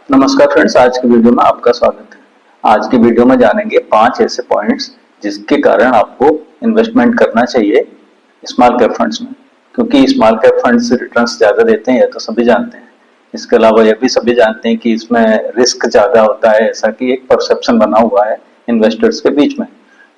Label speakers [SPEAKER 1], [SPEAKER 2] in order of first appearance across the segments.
[SPEAKER 1] नमस्कार फ्रेंड्स, आज की वीडियो में आपका स्वागत है। आज की वीडियो में जानेंगे 5 ऐसे पॉइंट्स जिसके कारण आपको इन्वेस्टमेंट करना चाहिए स्मॉल कैप फंड्स में, क्योंकि स्मॉल कैप फंड्स रिटर्न्स ज़्यादा देते हैं, यह तो सभी जानते हैं। इसके अलावा यह भी सभी जानते हैं कि इसमें रिस्क ज़्यादा होता है, ऐसा कि एक परसेप्शन बना हुआ है इन्वेस्टर्स के बीच में।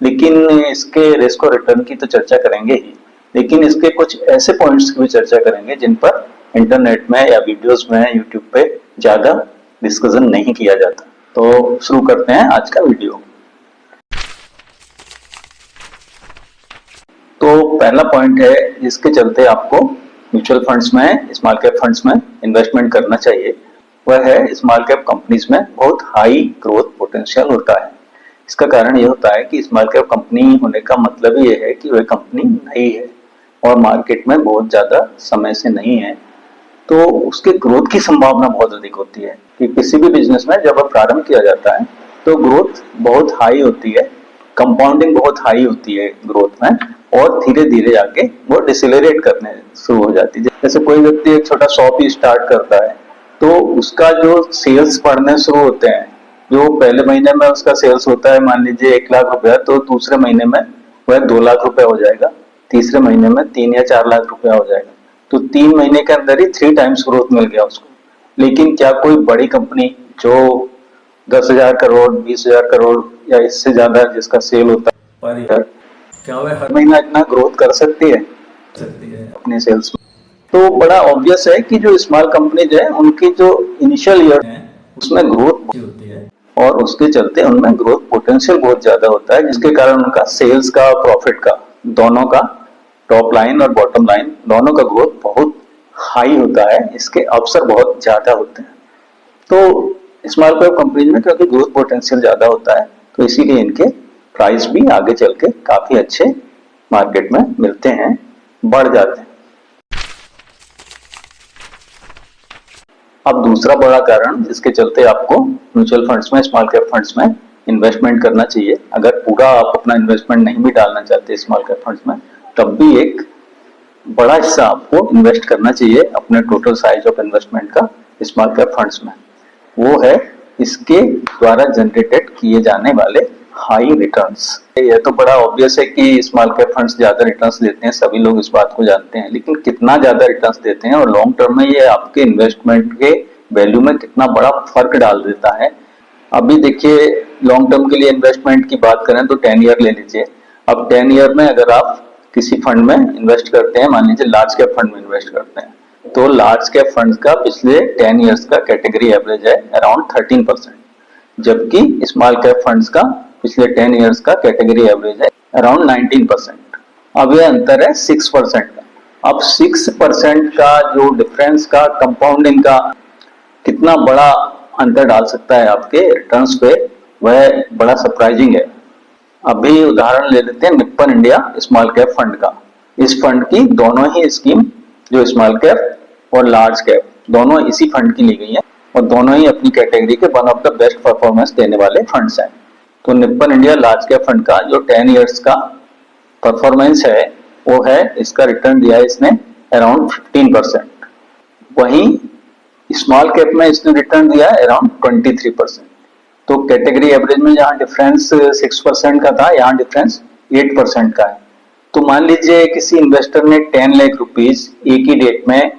[SPEAKER 1] लेकिन इसके रिस्क और रिटर्न की तो चर्चा करेंगे ही, लेकिन इसके कुछ ऐसे पॉइंट्स की भी चर्चा करेंगे जिन पर इंटरनेट में या वीडियोस में यूट्यूब पे ज़्यादा डिस्कशन नहीं किया जाता। तो शुरू करते हैं आज का वीडियो। तो पहला पॉइंट है जिसके चलते आपको म्यूचुअल फंड्स में, स्मॉल कैप फंड्स में इन्वेस्टमेंट करना चाहिए, वह है स्मॉल कैप कंपनीज में बहुत हाई ग्रोथ पोटेंशियल होता है। इसका कारण यह होता है कि स्मॉल कैप कंपनी होने का मतलब ये है कि वह कंपनी नई है और मार्केट में बहुत ज्यादा समय से नहीं है, तो उसके ग्रोथ की संभावना बहुत अधिक होती है कि किसी भी बिजनेस में जब प्रारंभ किया जाता है तो ग्रोथ बहुत हाई होती है, कंपाउंडिंग बहुत हाई होती है ग्रोथ में, और धीरे धीरे आगे वो डिसेलरेट करने शुरू हो जाती है। जैसे कोई व्यक्ति एक छोटा शॉप ही स्टार्ट करता है तो उसका जो सेल्स बढ़ने शुरू होते हैं, जो पहले महीने में उसका सेल्स होता है मान लीजिए 1 लाख रुपया, तो दूसरे महीने में वह 2 लाख रुपया हो जाएगा, तीसरे महीने में 3 या 4 लाख रुपया हो जाएगा। तो 3 महीने के अंदर ही 3 टाइम्स ग्रोथ मिल गया उसको। लेकिन क्या कोई बड़ी कंपनी जो 10,000 करोड़, 20,000 करोड़ या इससे ज्यादा जिसका सेल होता है पर ईयर, क्या वह हर महीना इतना ग्रोथ कर सकती है अपने सेल्स में? तो बड़ा ऑब्वियस है कि जो स्मॉल कंपनीज है उनकी जो इनिशियल ईयर है उसमें ग्रोथ होती है और उसके चलते उनमें ग्रोथ पोटेंशियल बहुत ज्यादा होता है, जिसके कारण उनका सेल्स का, प्रॉफिट का, दोनों का, टॉप लाइन और बॉटम लाइन दोनों का ग्रोथ बहुत हाई होता है। इसके अवसर बहुत ज्यादा होते हैं। तो स्मॉल कैप कंपनीज में क्योंकि ग्रोथ पोटेंशियल ज्यादा होता है तो इसीलिए इनके प्राइस भी आगे चल के काफी अच्छे मार्केट में मिलते हैं, बढ़ जाते हैं। अब दूसरा बड़ा कारण जिसके चलते आपको म्यूचुअल फंड्स में, स्मॉल कैप फंड्स में इन्वेस्टमेंट करना चाहिए, अगर पूरा आप अपना इन्वेस्टमेंट नहीं भी डालना चाहते स्मॉल कैप फंड्स में, तब भी एक बड़ा हिस्सा आपको इन्वेस्ट करना चाहिए अपने टोटल साइज ऑफ इन्वेस्टमेंट का स्मॉल कैप फंड्स में। वो है इसके द्वारा जनरेटेड किए जाने वाले हाई रिटर्न्स। यह तो बड़ा ऑब्वियस है कि स्मॉल कैप फंड्स ज्यादा रिटर्न्स देते हैं, सभी लोग इस बात को जानते हैं, लेकिन कितना ज्यादा रिटर्न्स देते हैं और लॉन्ग टर्म में ये आपके इन्वेस्टमेंट के वैल्यू में कितना बड़ा फर्क डाल देता है। अभी देखिए, लॉन्ग टर्म के लिए इन्वेस्टमेंट की बात करें तो 10 ईयर ले लीजिए। अब 10 ईयर में अगर आप किसी फंड में इन्वेस्ट करते हैं, मान लीजिए लार्ज कैप फंड में इन्वेस्ट करते हैं, तो लार्ज कैप फंड्स का पिछले 10 इयर्स का कैटेगरी एवरेज है अराउंड 13%, जबकि स्मॉल कैप फंड्स का पिछले 10 इयर्स का कैटेगरी एवरेज है अराउंड 19%। अब यह अंतर है 6% का। अब 6% का जो डिफरेंस का, कंपाउंडिंग का कितना बड़ा अंतर डाल सकता है आपके रिटर्न्स पे, वह बड़ा सरप्राइजिंग है। अभी उदाहरण ले लेते हैं Nippon India small cap fund का। इस फंड की दोनों ही स्कीम, जो स्मॉल कैप और लार्ज कैप, दोनों इसी फंड की ली गई है और दोनों ही अपनी कैटेगरी के one of the best performance देने वाले फंड्स हैं। तो Nippon India large cap fund का जो 10 इयर्स का परफॉर्मेंस है वो है, इसका रिटर्न दिया है इसने अराउंड 15%। वहीं स्मॉल कैप में इसने रिटर्न दिया है अराउंड 23%। तो कैटेगरी एवरेज में जहां डिफरेंस 6% का था, यहाँ डिफरेंस 8% का है। तो मान लीजिए किसी इन्वेस्टर ने 10 लाख रुपीज एक ही डेट में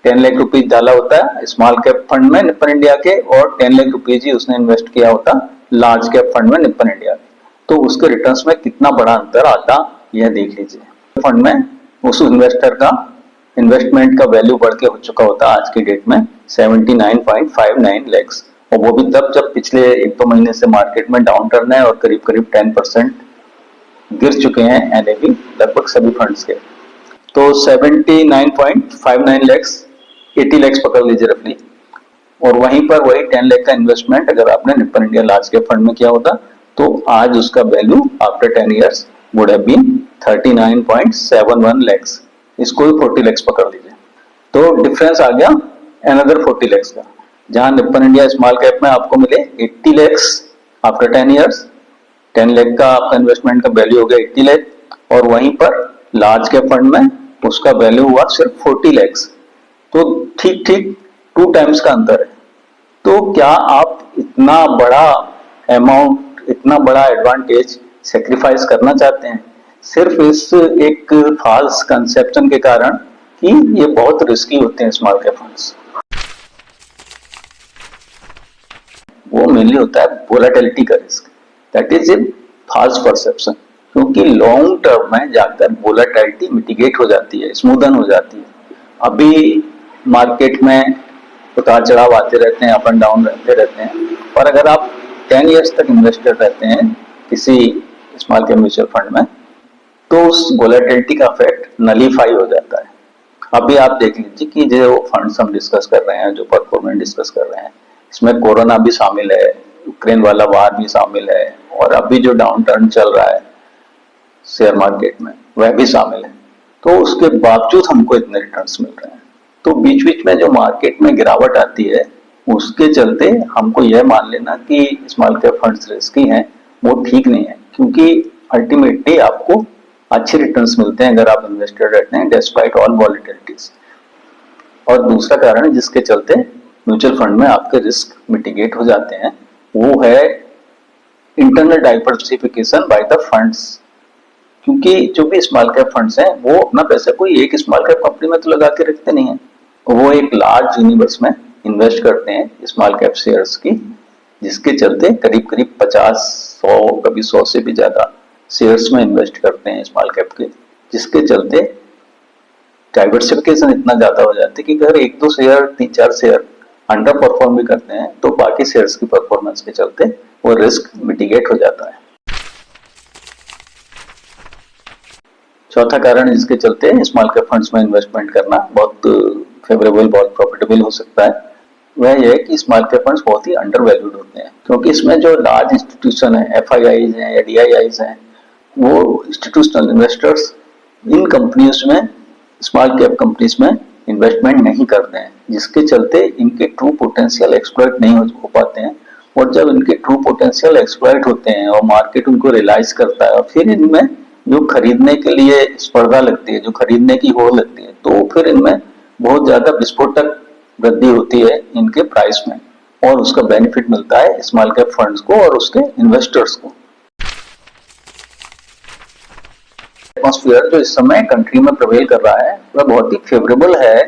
[SPEAKER 1] 10 लाख रुपीज डाला होता है स्मॉल कैप फंड में निप्पन इंडिया के, और 10 लाख रुपीज ही उसने इन्वेस्ट किया होता लार्ज कैप फंड में निप्पन इंडिया के, तो उसके रिटर्न्स में कितना बड़ा अंतर आता यह देख लीजिए। फंड में उस इन्वेस्टर का इन्वेस्टमेंट का वैल्यू बढ़ के हो चुका होता आज की डेट में 79.59 लाख, और वो भी तब जब पिछले 1-2 महीने से मार्केट में डाउन टर्न है और करीब करीब 10% गिर चुके हैं एनएवी लगभग सभी फंड्स के। तो 79.59 लाख, 80 लाख पकड़ लीजिए रफली, और वहीं पर वही 10 लाख का इन्वेस्टमेंट अगर आपने Nippon India large cap fund में किया होता तो आज उसका value after 10 years would have been 39.71 lakh. इसको भी 40 लाख पकड़ लीजिए, तो डिफरेंस आ गया अनदर 40 लाख का। जहां निप्पन इंडिया स्मॉल कैप में आपको मिले 80 लाख आफ्टर 10 इयर्स, 10 लाख का आपका इन्वेस्टमेंट का वैल्यू हो गया 80 लाख, और वहीं पर लार्ज कैप फंड में उसका वैल्यू हुआ सिर्फ 40 लाख। तो ठीक ठीक 2 टाइम्स का अंतर है। तो तो क्या आप इतना बड़ा अमाउंट, इतना बड़ा एडवांटेज सेक्रीफाइस करना चाहते हैं सिर्फ इस एक फॉल्स कंसेप्शन के कारण कि ये बहुत रिस्की होते हैं स्मॉल कैप फंड्स? वो मेनली होता है वोलेटिलिटी का risk, that is in false perception, क्योंकि लॉन्ग टर्म में जाकर वोलेटिलिटी मिटिगेट हो जाती है, स्मूदन हो जाती है। अभी मार्केट में उतार चढ़ाव आते रहते हैं, अप एंड डाउन रहते रहते हैं, और अगर आप 10 इयर्स तक इन्वेस्टेड रहते हैं किसी स्मॉल कैप म्यूचुअल फंड में, तो उस वोलेटिलिटी का इफेक्ट नलीफाई हो जाता है। अभी आप देख लीजिए कि जो फंड्स हम डिस्कस कर रहे हैं, जो परफॉर्मेंस डिस्कस कर रहे हैं, इसमें कोरोना भी शामिल है, यूक्रेन वाला वार भी शामिल है, और अभी जो डाउन टर्न चल रहा है शेयर मार्केट में वह भी शामिल है। तो उसके बावजूद हमको इतने रिटर्न्स मिल रहे हैं। तो बीच बीच में जो मार्केट में गिरावट आती है, उसके चलते हमको यह मान लेना कि स्मॉल कैप फंड्स रिस्की हैं, वो ठीक नहीं है, क्योंकि अल्टीमेटली आपको अच्छे रिटर्न्स मिलते हैं अगर आप इन्वेस्टेड रहते हैं डिस्पाइट ऑल वॉलेटिलिटीज। और दूसरा कारण जिसके चलते म्यूचुअल फंड में आपके रिस्क मिटिगेट हो जाते हैं, वो है internal diversification by the funds. क्योंकि जो भी स्मॉल कैप फंड्स हैं, वो अपना पैसा कोई एक स्मॉल कैप कंपनी में तो लगा के रखते नहीं है, वो एक लार्ज यूनिवर्स में इन्वेस्ट करते हैं स्मॉल कैप शेयर्स की, जिसके चलते करीब करीब 50, 100, कभी 100 से भी ज्यादा शेयर्स में इन्वेस्ट करते हैं स्मॉल कैप के, जिसके चलते डाइवर्सिफिकेशन इतना ज्यादा हो जाता है कि अगर 1-2 शेयर, 3-4 शेयर अंडर परफॉर्म भी करते हैं, तो बाकी शेयर्स की परफॉर्मेंस के चलते वो रिस्क मिटिगेट हो जाता है। चौथा कारण जिसके चलते स्मॉल कैप फंड्स में इन्वेस्टमेंट करना बहुत फेवरेबल, बहुत प्रॉफिटेबल हो सकता है, वह यह है कि स्मॉल कैप फंड्स बहुत ही अंडर वैल्यूड होते हैं, क्योंकि इसमें जो लार्ज इंस्टीट्यूशन है, FIIs हैं या DIIs हैं, वो इंस्टीट्यूशनल इन्वेस्टर्स इन कंपनीज में, स्मॉल कैप कंपनीज में इन्वेस्टमेंट नहीं करते हैं, जिसके चलते इनके ट्रू पोटेंशियल एक्सप्लॉइट नहीं हो पाते हैं। और जब इनके ट्रू पोटेंशियल एक्सप्लॉइट होते हैं और मार्केट उनको रियलाइज करता है, और फिर इनमें जो खरीदने के लिए स्पर्धा लगती है, जो खरीदने की होड़ लगती है, तो फिर इनमें बहुत ज्यादा विस्फोटक वृद्धि होती है इनके प्राइस में, और उसका बेनिफिट मिलता है स्मॉल कैप फंड्स को और उसके इन्वेस्टर्स को। एटमॉस्फेयर जो इस समय कंट्री में प्रवेल कर रहा है, वह बहुत ही फेवरेबल है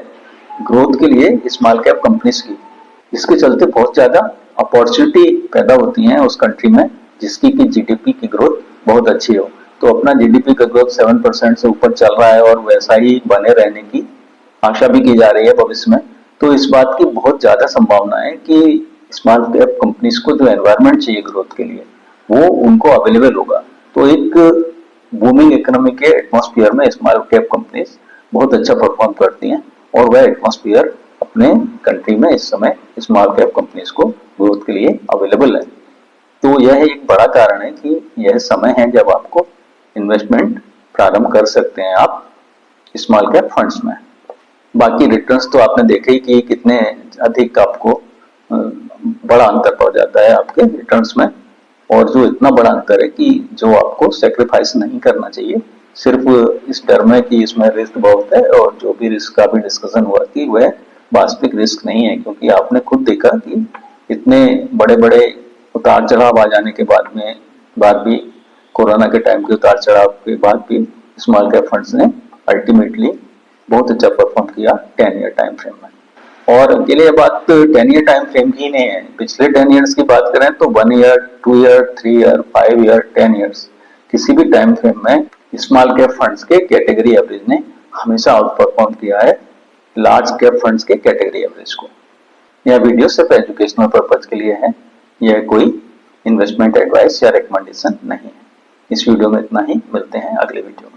[SPEAKER 1] ग्रोथ के लिए स्मॉल कैप कंपनीज की, जिसके चलते बहुत ज्यादा अपॉर्चुनिटी पैदा होती है उस कंट्री में, जिसकी की GDP की ग्रोथ बहुत अच्छी हो। तो अपना GDP का ग्रोथ 7% से ऊपर चल रहा है, और वैसा ही बने रहने की आशा भी की जा रही है भविष्य में। तो इस बात की बहुत ज्यादा संभावना है कि स्मॉल कैप कंपनीज को जो एनवायरनमेंट चाहिए ग्रोथ के लिए, वो उनको अवेलेबल होगा। तो एक बूमिंग इकोनॉमी के एटमॉस्फेयर में स्मॉल कैप कंपनीज बहुत अच्छा परफॉर्म करती हैं, और वह एटमॉस्फेयर अपने कंट्री में इस समय स्मॉल कैप कंपनीज को ग्रोथ के लिए अवेलेबल है। तो यह एक बड़ा कारण है कि यह समय है जब आपको इन्वेस्टमेंट प्रारंभ कर सकते हैं आप स्मॉल कैप फंड्स में। बाकी रिटर्न्स तो आपने देखे ही कि कितने अधिक आपको बड़ा अंतर पड़ जाता है आपके रिटर्न्स में, और जो इतना बड़ा अंतर है कि जो आपको सेक्रीफाइस नहीं करना चाहिए, सिर्फ इस डर में कि इसमें रिस्क बहुत है, और जो भी रिस्क का भी डिस्कशन हुआ कि वह वास्तविक रिस्क नहीं है, क्योंकि आपने खुद देखा कि इतने बड़े बड़े उतार चढ़ाव आ जाने के बाद भी कोरोना के टाइम के उतार चढ़ाव के बाद भी स्मॉल कैप फंड्स ने अल्टीमेटली बहुत अच्छा परफॉर्म किया 10 ईयर टाइम फ्रेम में। और अकेले ये बात 10 ईयर टाइम फ्रेम की नहीं है, पिछले 10 ईयर्स की बात करें तो 1 year, 2 year, 3 year, 5 year, 10 years, किसी भी टाइम फ्रेम में स्मॉल कैप फंड्स के कैटेगरी एवरेज ने हमेशा आउट परफॉर्म किया है लार्ज कैप फंड्स के कैटेगरी एवरेज को। यह वीडियो सिर्फ एजुकेशनल पर्पज के लिए है, यह कोई इन्वेस्टमेंट एडवाइस या रिकमेंडेशन नहीं है। इस वीडियो में इतना ही, मिलते हैं अगले वीडियो में।